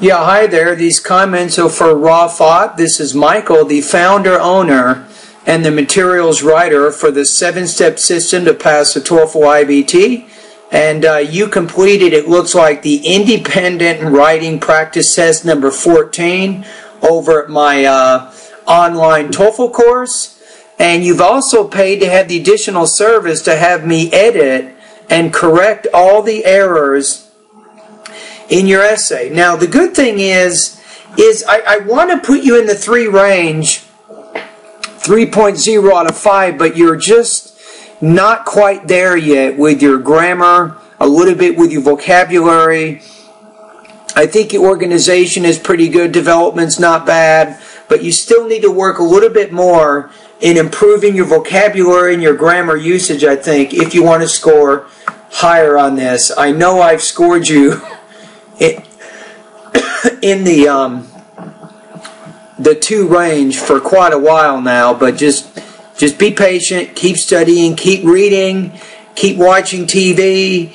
Yeah, hi there. These comments are for Rafaat. This is Michael, the founder, owner, and the materials writer for the 7-step system to pass the TOEFL IBT. And you completed, it looks like, the independent writing practice test number 14 over at my online TOEFL course. And you've also paid to have the additional service to have me edit and correct all the errors in your essay. Now, the good thing is I want to put you in the 3 range, 3.0 out of 5, but you're just not quite there yet with your grammar, a little bit with your vocabulary. I think your organization is pretty good, development's not bad, but you still need to work a little bit more in improving your vocabulary and your grammar usage, I think, if you want to score higher on this. I know I've scored you in the 2 range for quite a while now, but just be patient, keep studying, keep reading, keep watching TV,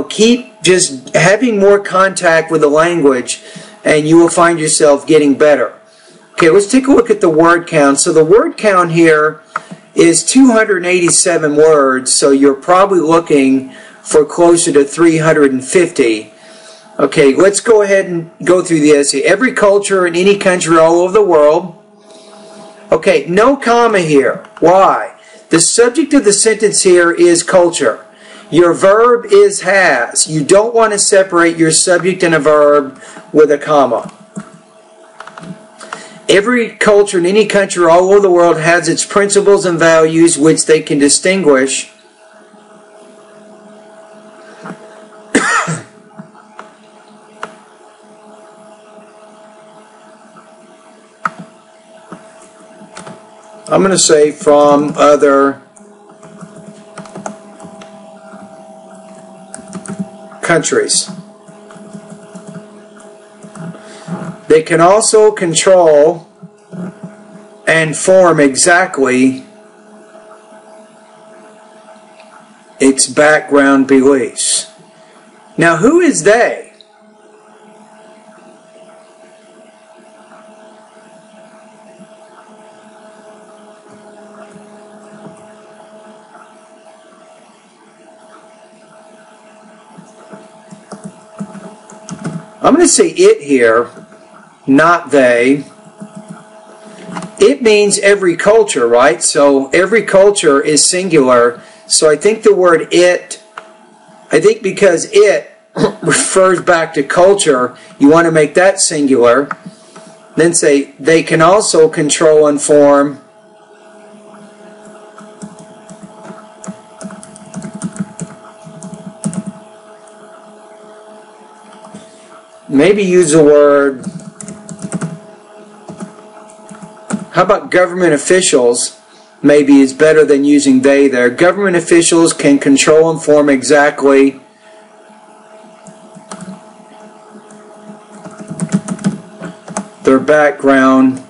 keep just having more contact with the language, and you will find yourself getting better. Okay, let's take a look at the word count. So the word count here is 287 words, so you're probably looking for closer to 350. Okay, let's go ahead and go through the essay. Every culture in any country all over the world. Okay, no comma here. Why? The subject of the sentence here is culture. Your verb is has. You don't want to separate your subject and a verb with a comma. Every culture in any country all over the world has its principles and values which they can distinguish . I'm going to say from other countries. They can also control and form exactly its background beliefs. Now, who is they? I'm going to say it here, not they. It means every culture, right? So every culture is singular. So I think the word it, because it refers back to culture, you want to make that singular. Then say they can also control and form maybe use the word, how about government officials? Maybe is better than using they there. Government officials can control and form exactly their background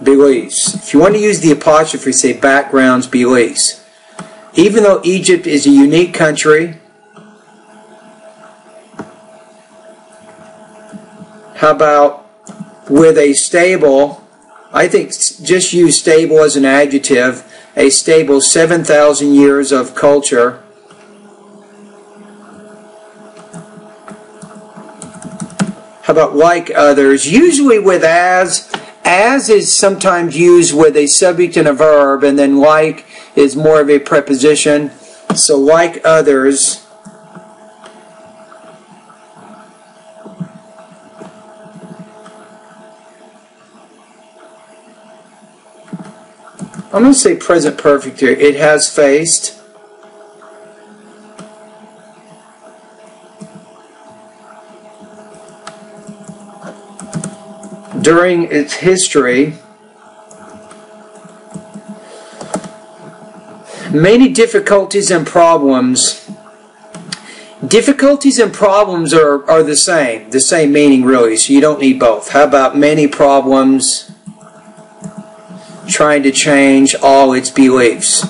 beliefs. If you want to use the apostrophe, say backgrounds, beliefs. Even though Egypt is a unique country, how about with a stable, I think just use stable as an adjective, a stable 7,000 years of culture. How about like others? Usually with as is sometimes used with a subject and a verb, and then like is more of a preposition. So like others. I'm going to say present perfect here. It has faced during its history many difficulties and problems. Difficulties and problems are the same meaning really, so you don't need both. How about many problems trying to change all its beliefs?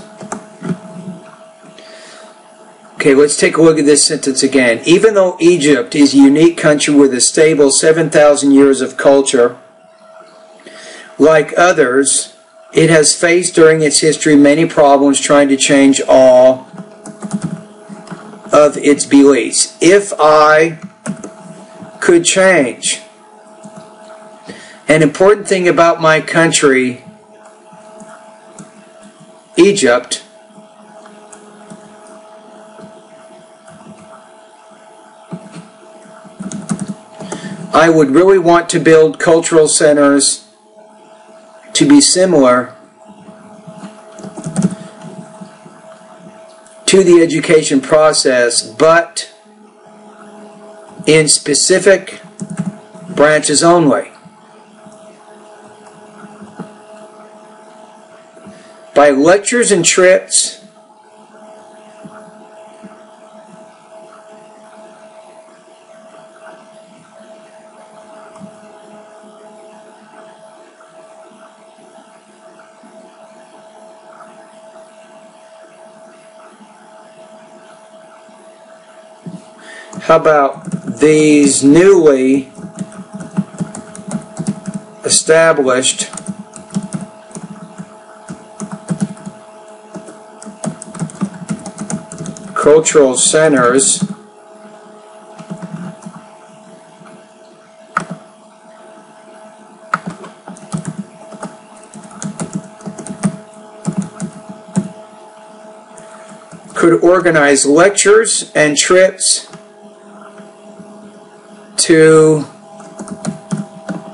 Okay, let's take a look at this sentence again. Even though Egypt is a unique country with a stable 7,000 years of culture, like others, it has faced during its history many problems trying to change all of its beliefs. If I could change. An important thing about my country, Egypt, I would really want to build cultural centers to be similar to the education process, but in specific branches only. By lectures and trips, how about these newly established cultural centers could organize lectures and trips to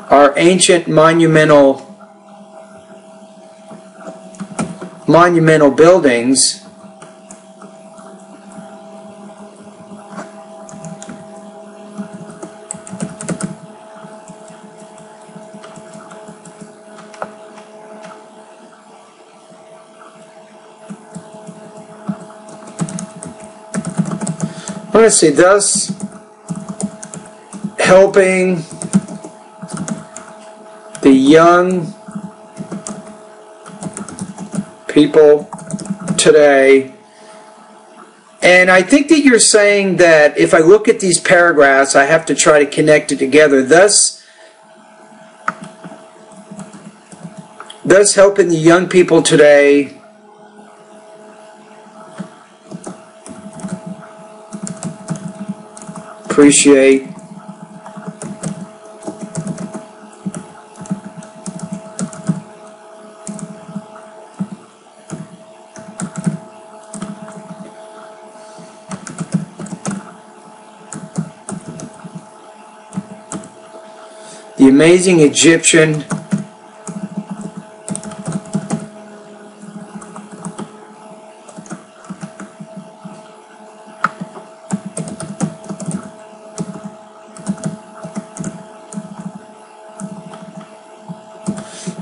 our ancient monumental buildings let's see, thus helping the young people today. And I think that you're saying that if I look at these paragraphs, I have to try to connect it together. Thus helping the young people today appreciate the amazing Egyptian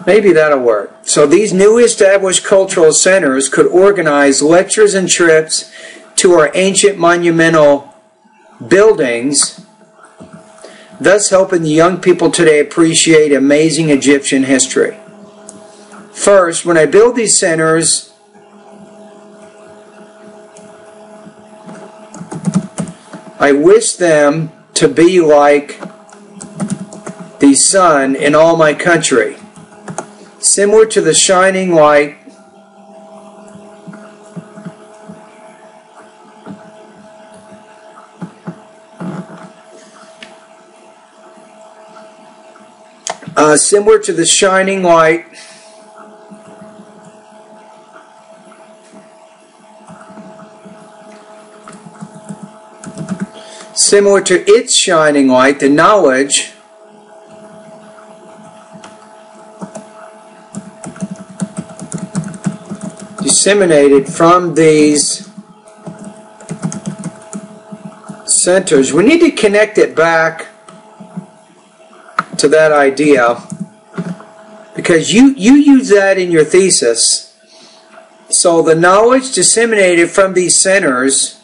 maybe that'll work. So these newly established cultural centers could organize lectures and trips to our ancient monumental buildings, thus helping the young people today appreciate amazing Egyptian history. First, when I build these centers, I wish them to be like the sun in all my country, similar to the shining light similar to the shining light similar to its shining light, the knowledge disseminated from these centers. We need to connect it back to that idea, because you use that in your thesis. So the knowledge disseminated from these centers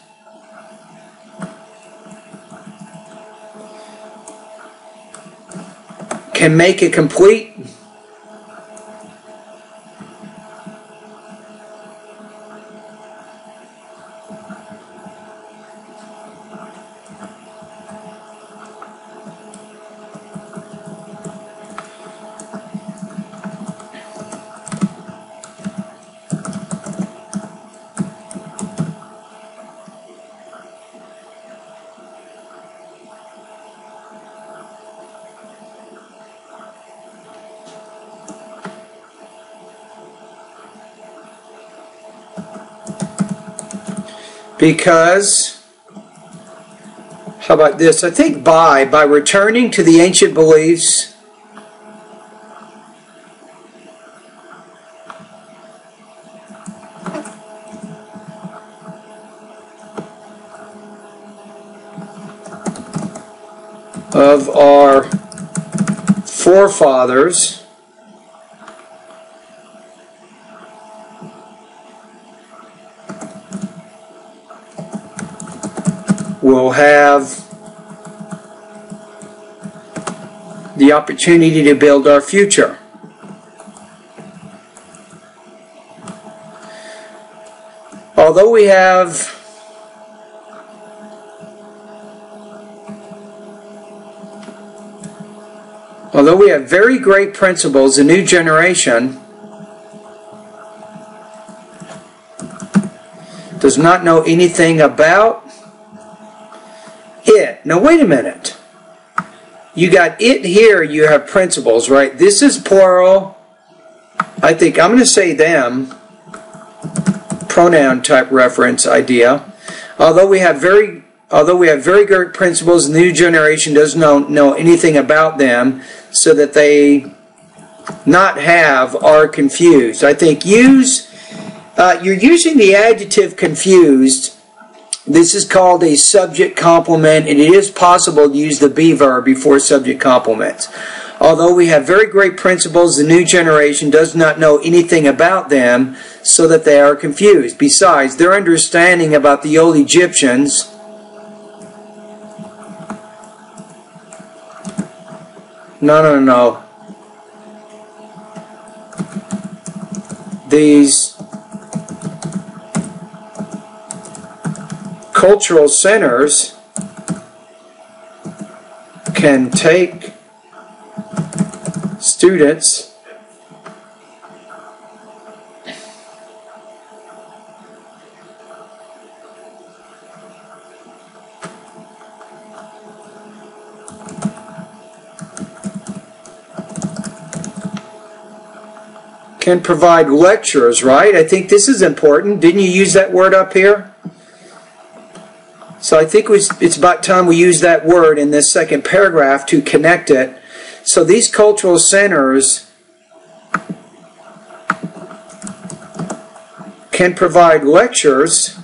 can make a complete Because, how about this? I think by returning to the ancient beliefs of our forefathers, will have the opportunity to build our future. Although we have very great principles, the new generation does not know anything about it. Now wait a minute. You got it here, you have principles, right? This is plural. I think I'm going to say them. Pronoun type reference idea. Although we have very great principles, the new generation doesn't know anything about them, so that they not have are confused. I think you're using the adjective confused. This is called a subject complement, and it is possible to use the be verb before subject complements. Although we have very great principles, the new generation does not know anything about them, so that they are confused. Besides, their understanding about the old Egyptians No. These cultural centers can take students can provide lectures, right? I think this is important. Didn't you use that word up here? So I think it's about time we use that word in this second paragraph to connect it. So these cultural centers can provide lectures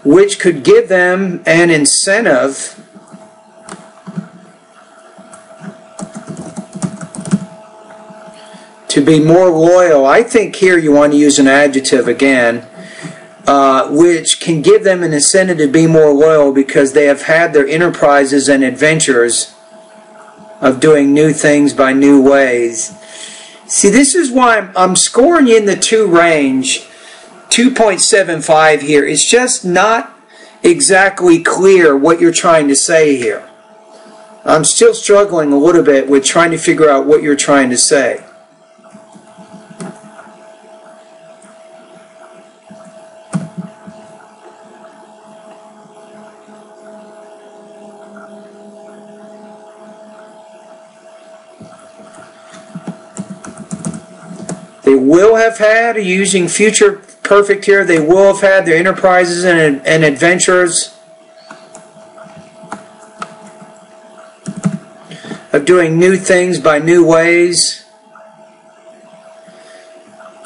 which could give them an incentive to be more loyal. I think here you want to use an adjective again, which can give them an incentive to be more loyal because they have had their enterprises and adventures of doing new things by new ways. See, this is why I'm scoring you in the 2 range. 2.75 here. It's just not exactly clear what you're trying to say here. I'm still struggling a little bit with trying to figure out what you're trying to say. They will have had, using future perfect here, they will have had their enterprises and adventures of doing new things by new ways.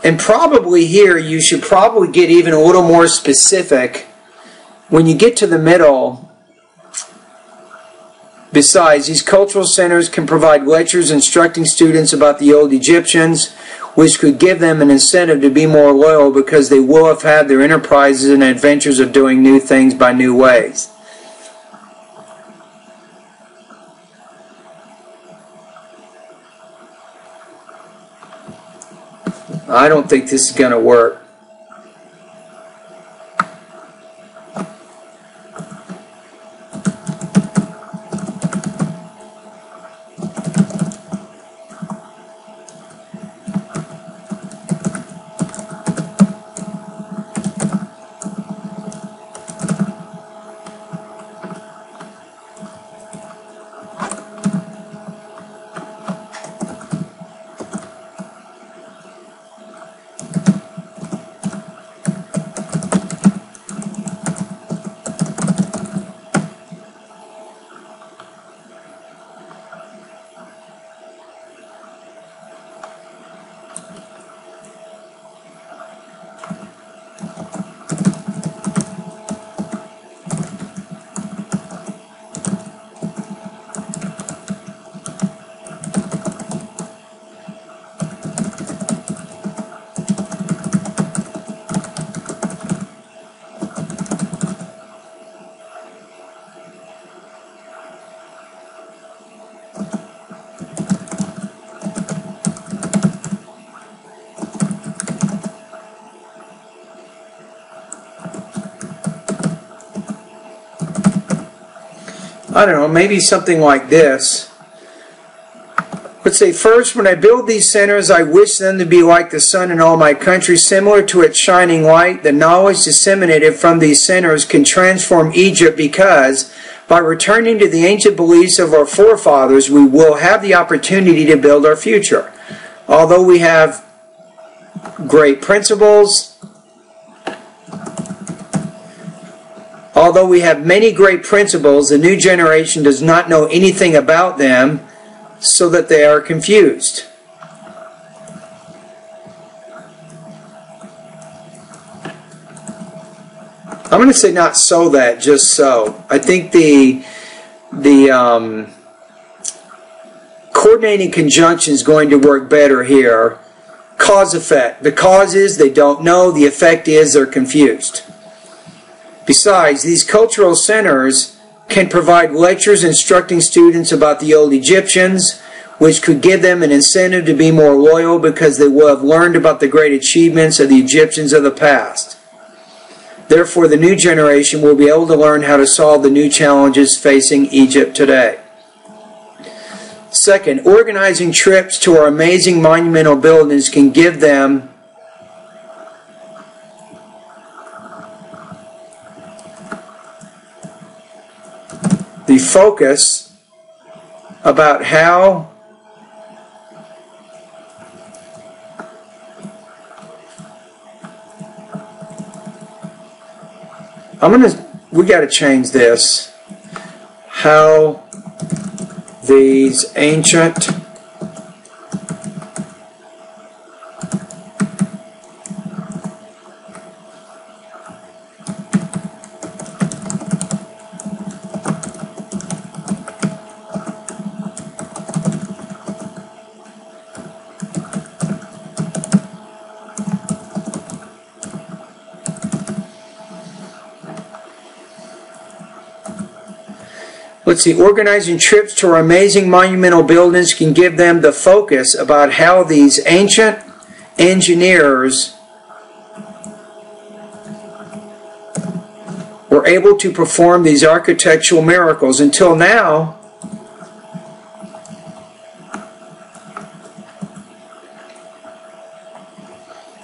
And probably here you should probably get even a little more specific when you get to the middle. Besides, these cultural centers can provide lectures instructing students about the old Egyptians, which could give them an incentive to be more loyal because they will have had their enterprises and adventures of doing new things by new ways. I don't think this is going to work. I don't know, maybe something like this. Let's say, first, when I build these centers, I wish them to be like the sun in all my country, similar to its shining light. The knowledge disseminated from these centers can transform Egypt, because by returning to the ancient beliefs of our forefathers, we will have the opportunity to build our future. Although we have great principles, although we have many great principles, the new generation does not know anything about them, so that they are confused. I'm going to say not so that, just so. I think the coordinating conjunction is going to work better here. Cause effect. The cause is they don't know. The effect is they're confused. Besides, these cultural centers can provide lectures instructing students about the old Egyptians, which could give them an incentive to be more loyal, because they will have learned about the great achievements of the Egyptians of the past. Therefore, the new generation will be able to learn how to solve the new challenges facing Egypt today. Second, organizing trips to our amazing monumental buildings can give them the focus about how we got to change this. How these ancient organizing trips to our amazing monumental buildings can give them the focus about how these ancient engineers were able to perform these architectural miracles. Until now,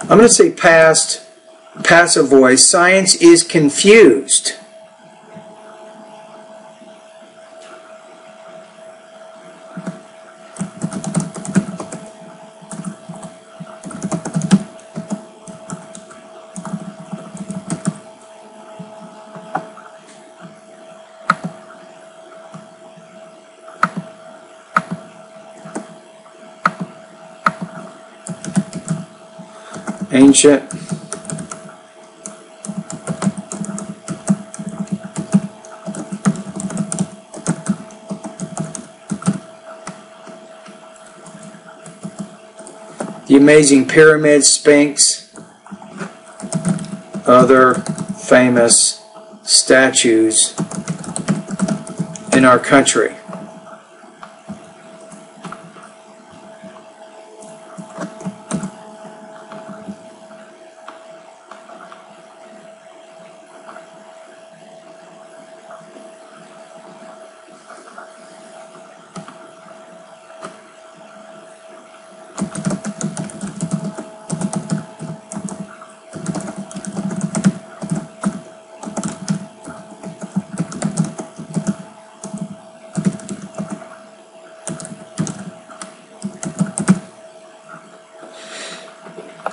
I'm going to say passive voice. Science is confused. Ancient the amazing pyramids, Sphinx, other famous statues in our country.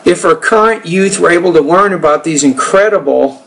If our current youth were able to learn about these incredible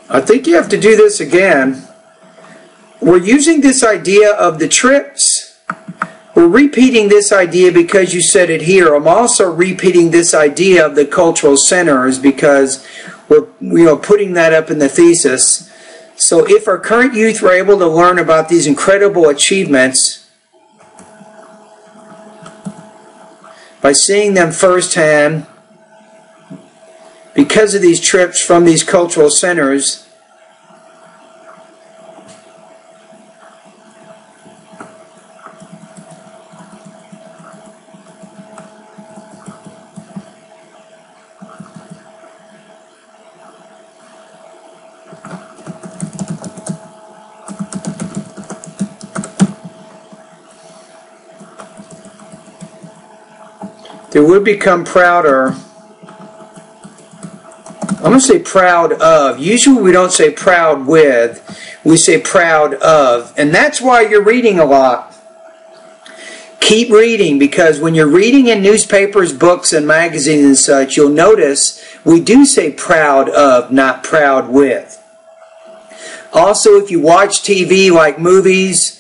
I think you have to do this again. We're using this idea of the trips. We're repeating this idea because you said it here. I'm also repeating this idea of the cultural centers because we're putting that up in the thesis. So if our current youth were able to learn about these incredible achievements by seeing them firsthand because of these trips from these cultural centers, they would become prouder. I'm going to say proud of. Usually we don't say proud with. We say proud of. And that's why you're reading a lot. Keep reading, because when you're reading in newspapers, books, and magazines and such, you'll notice we do say proud of, not proud with. Also, if you watch TV like movies,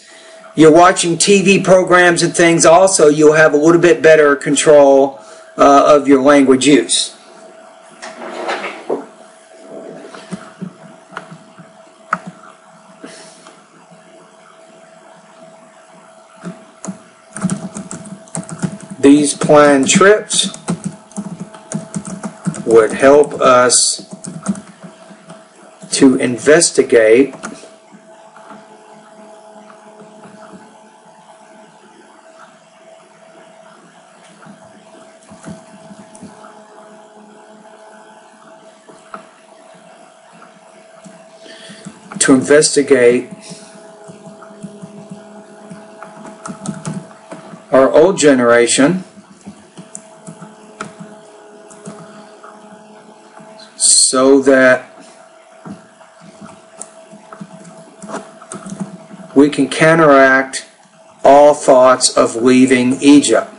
you're watching TV programs and things, also you'll have a little bit better control of your language use. These planned trips would help us to investigate our old generation so that we can counteract all thoughts of leaving Egypt.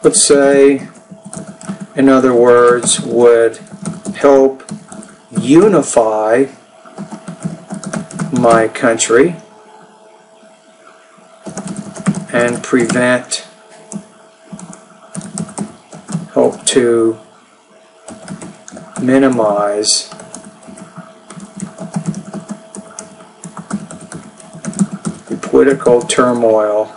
Let's say, in other words, would help unify my country and help to minimize the political turmoil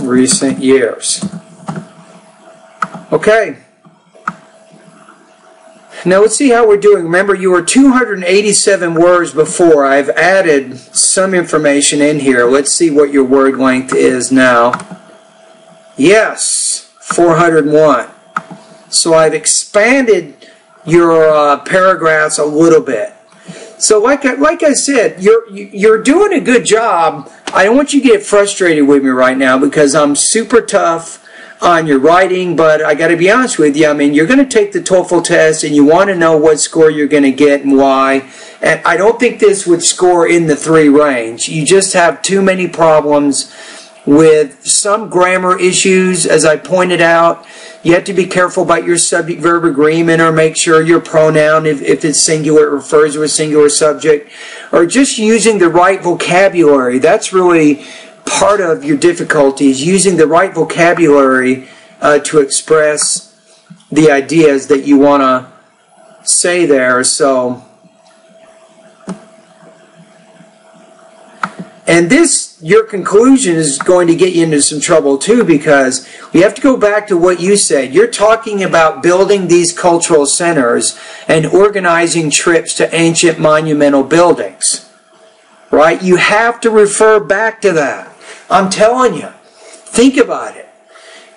recent years. Okay. Now let's see how we're doing. Remember, you were 287 words before. I've added some information in here. Let's see what your word length is now. Yes, 401. So I've expanded your paragraphs a little bit. So like I said, you're doing a good job. I don't want you to get frustrated with me right now because I'm super tough on your writing, but I got to be honest with you. I mean, you're going to take the TOEFL test and you want to know what score you're going to get and why. And I don't think this would score in the 3 range. You just have too many problems with some grammar issues, as I pointed out. You have to be careful about your subject-verb agreement, or make sure your pronoun, if it's singular, refers to a singular subject, or just using the right vocabulary. That's really part of your difficulty, is using the right vocabulary to express the ideas that you want to say there. So, and this, your conclusion is going to get you into some trouble too, because we have to go back to what you said. You're talking about building these cultural centers and organizing trips to ancient monumental buildings, right? You have to refer back to that. I'm telling you, think about it.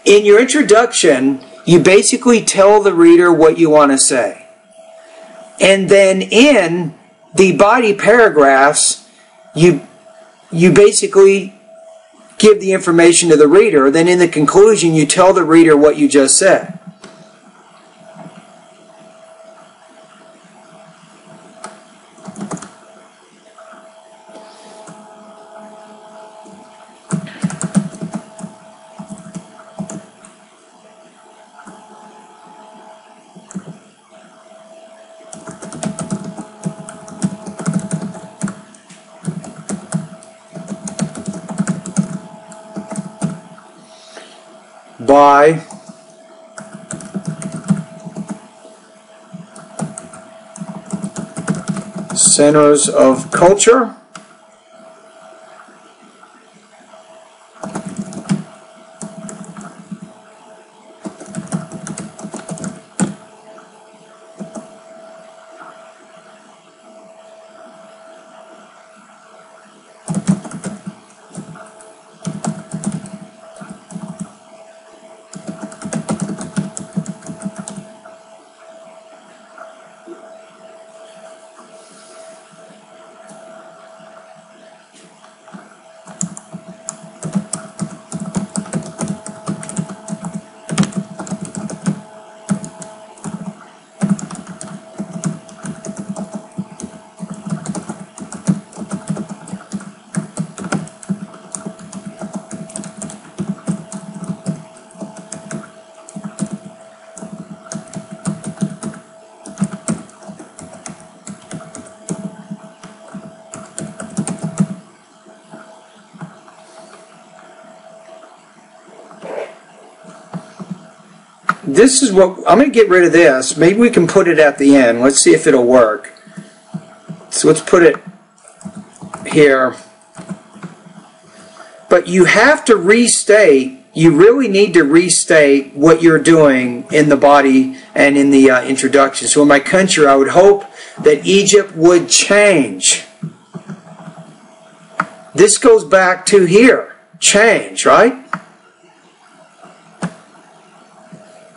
In your introduction, you basically tell the reader what you want to say. And then in the body paragraphs, you basically give the information to the reader. Then in the conclusion, you tell the reader what you just said. By centers of culture, this is what, I'm going to get rid of this. Maybe we can put it at the end. Let's see if it'll work. So let's put it here. But you have to restate, you really need to restate what you're doing in the body and in the introduction. So in my country, I would hope that Egypt would change. This goes back to here. Change, right?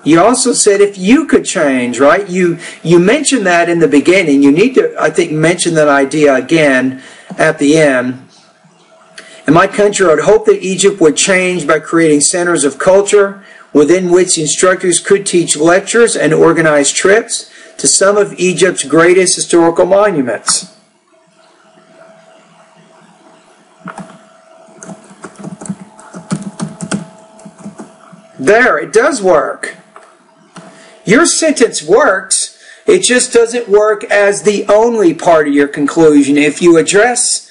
You also said if you could change, right? You mentioned that in the beginning. You need to, I think, mention that idea again at the end. In my country, I would hope that Egypt would change by creating centers of culture within which instructors could teach lectures and organize trips to some of Egypt's greatest historical monuments. There, it does work. Your sentence works, it just doesn't work as the only part of your conclusion. If you address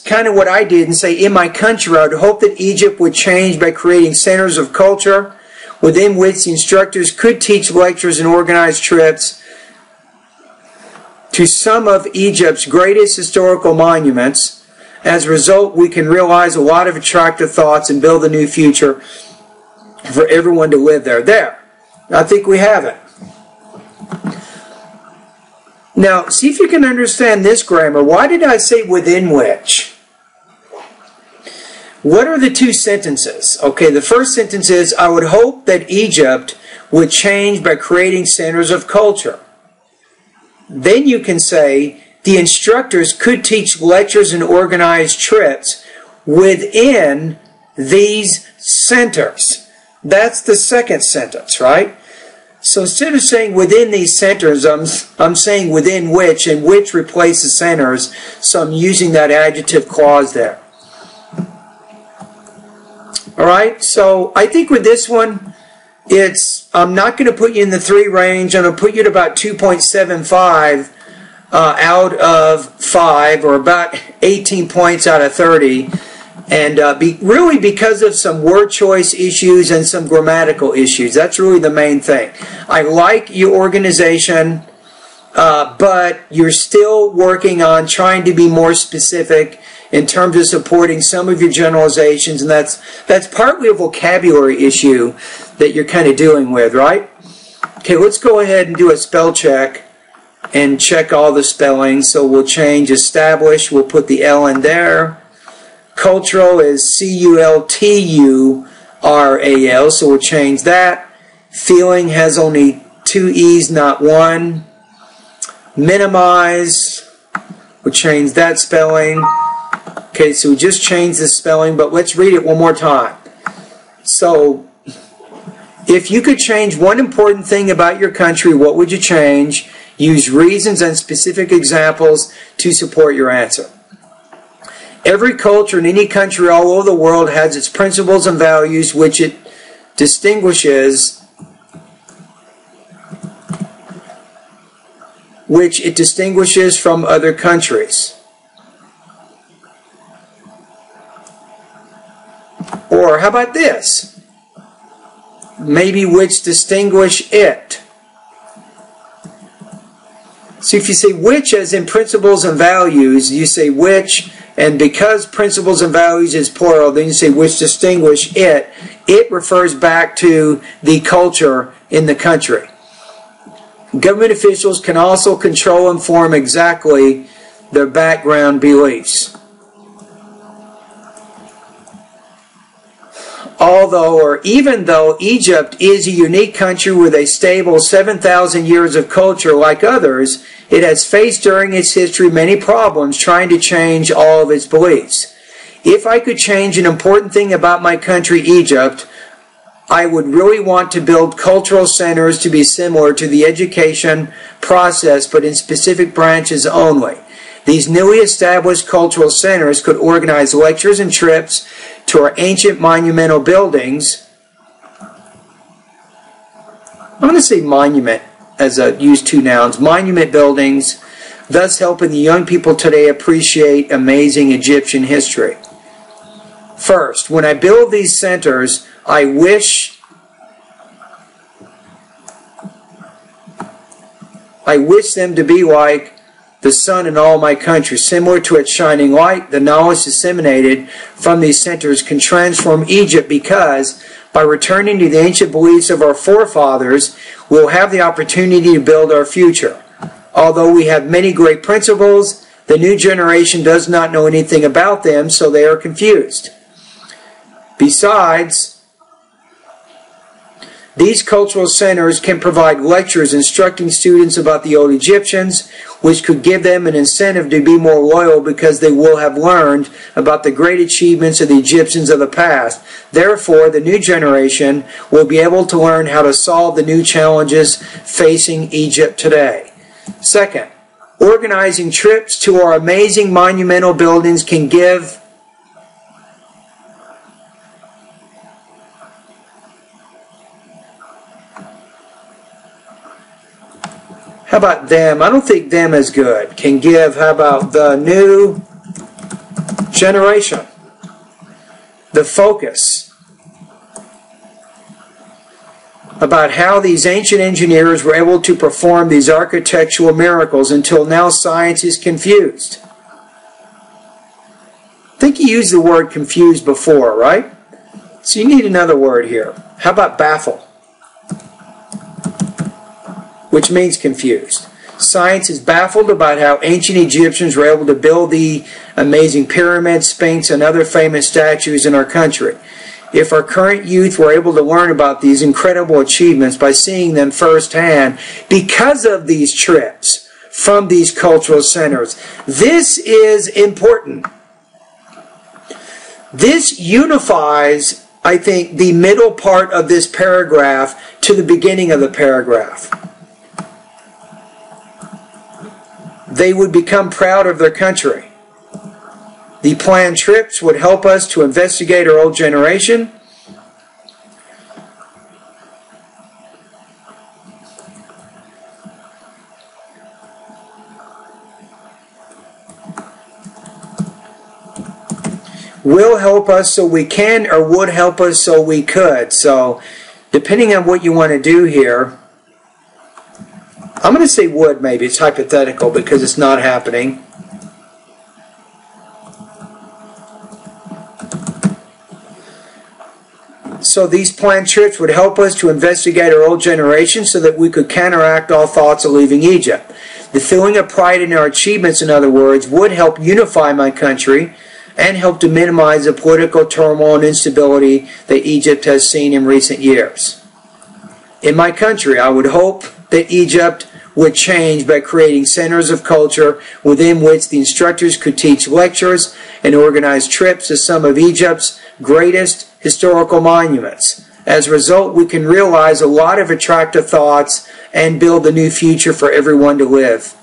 kind of what I did and say, in my country, I would hope that Egypt would change by creating centers of culture within which the instructors could teach lectures and organize trips to some of Egypt's greatest historical monuments. As a result, we can realize a lot of attractive thoughts and build a new future for everyone to live there. There. I think we have it. Now, see if you can understand this grammar. Why did I say within which? What are the two sentences? Okay, the first sentence is, I would hope that Egypt would change by creating centers of culture. Then you can say, the instructors could teach lectures and organize trips within these centers. That's the second sentence, right? So instead of saying within these centers, I'm saying within which, and which replaces centers, so I'm using that adjective clause there. All right, so I think with this one, I'm not going to put you in the 3 range. I'm going to put you at about 2.75 out of 5, or about 18 points out of 30. And really because of some word choice issues and some grammatical issues. That's really the main thing. I like your organization, but you're still working on trying to be more specific in terms of supporting some of your generalizations, and that's partly a vocabulary issue that you're kind of dealing with, right? Okay, let's go ahead and do a spell check and check all the spellings. So we'll change establish, we'll put the L in there. Cultural is C-U-L-T-U-R-A-L, so we'll change that. Feeling has only 2 E's, not 1. Minimize, we'll change that spelling. Okay, so we just changed the spelling, but let's read it one more time. So, if you could change one important thing about your country, what would you change? Use reasons and specific examples to support your answer. Every culture in any country all over the world has its principles and values which it distinguishes from other countries. Or how about this? Maybe which distinguish it. So if you say which as in principles and values, you say which, and because principles and values is plural, then you say which distinguish it. It refers back to the culture in the country. Government officials can also control and form exactly their background beliefs. Although, or even though, Egypt is a unique country with a stable 7,000 years of culture like others, it has faced during its history many problems trying to change all of its beliefs. If I could change an important thing about my country, Egypt, I would really want to build cultural centers to be similar to the education process, but in specific branches only. These newly established cultural centers could organize lectures and trips to our ancient monumental buildings. I'm going to say monument as I use 2 nouns. Monument buildings, thus helping the young people today appreciate amazing Egyptian history. First, when I build these centers, I wish them to be like the sun in all my country, similar to its shining light. The knowledge disseminated from these centers can transform Egypt, because by returning to the ancient beliefs of our forefathers, we'll have the opportunity to build our future. Although we have many great principles, the new generation does not know anything about them, so they are confused. Besides, these cultural centers can provide lectures instructing students about the old Egyptians, which could give them an incentive to be more loyal because they will have learned about the great achievements of the Egyptians of the past. Therefore, the new generation will be able to learn how to solve the new challenges facing Egypt today. Second, organizing trips to our amazing monumental buildings can give how about them? I don't think them is good. Can give, how about the new generation? The focus about how these ancient engineers were able to perform these architectural miracles. Until now, science is confused. I think you used the word confused before, right? So you need another word here. How about baffle? Which means confused. Science is baffled about how ancient Egyptians were able to build the amazing pyramids, Sphinx, and other famous statues in our country. If our current youth were able to learn about these incredible achievements by seeing them firsthand because of these trips from these cultural centers, this is important. This unifies, I think, the middle part of this paragraph to the beginning of the paragraph. They would become proud of their country. The planned trips would help us to investigate our old generation. will help us so we can, or would help us so we could. So depending on what you want to do here, I'm going to say would maybe. It's hypothetical because it's not happening. So these planned trips would help us to investigate our old generation so that we could counteract all thoughts of leaving Egypt. The feeling of pride in our achievements, in other words, would help unify my country and help to minimize the political turmoil and instability that Egypt has seen in recent years. In my country, I would hope that Egypt would change by creating centers of culture within which the instructors could teach lectures and organize trips to some of Egypt's greatest historical monuments. As a result, we can realize a lot of attractive thoughts and build a new future for everyone to live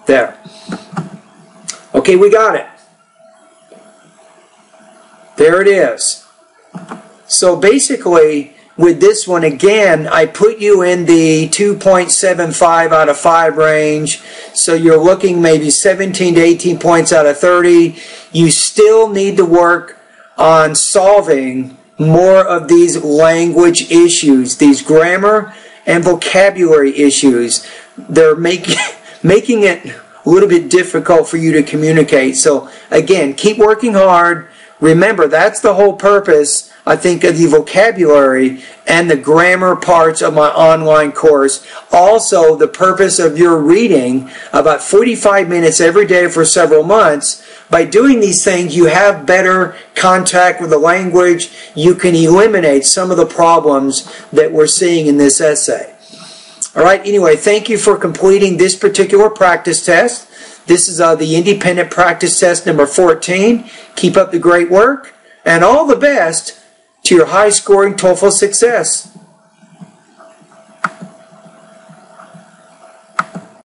there. Okay, we got it. There it is. So basically, with this one, again, I put you in the 2.75 out of 5 range. So you're looking maybe 17 to 18 points out of 30. You still need to work on solving more of these language issues, these grammar and vocabulary issues. They're making it a little bit difficult for you to communicate. So again, keep working hard. Remember, that's the whole purpose, I think, of the vocabulary and the grammar parts of my online course. Also, the purpose of your reading about 45 minutes every day for several months. By doing these things, you have better contact with the language. You can eliminate some of the problems that we're seeing in this essay. All right, anyway, thank you for completing this particular practice test. This is the independent practice test number 14. Keep up the great work, and all the best to your high-scoring TOEFL success.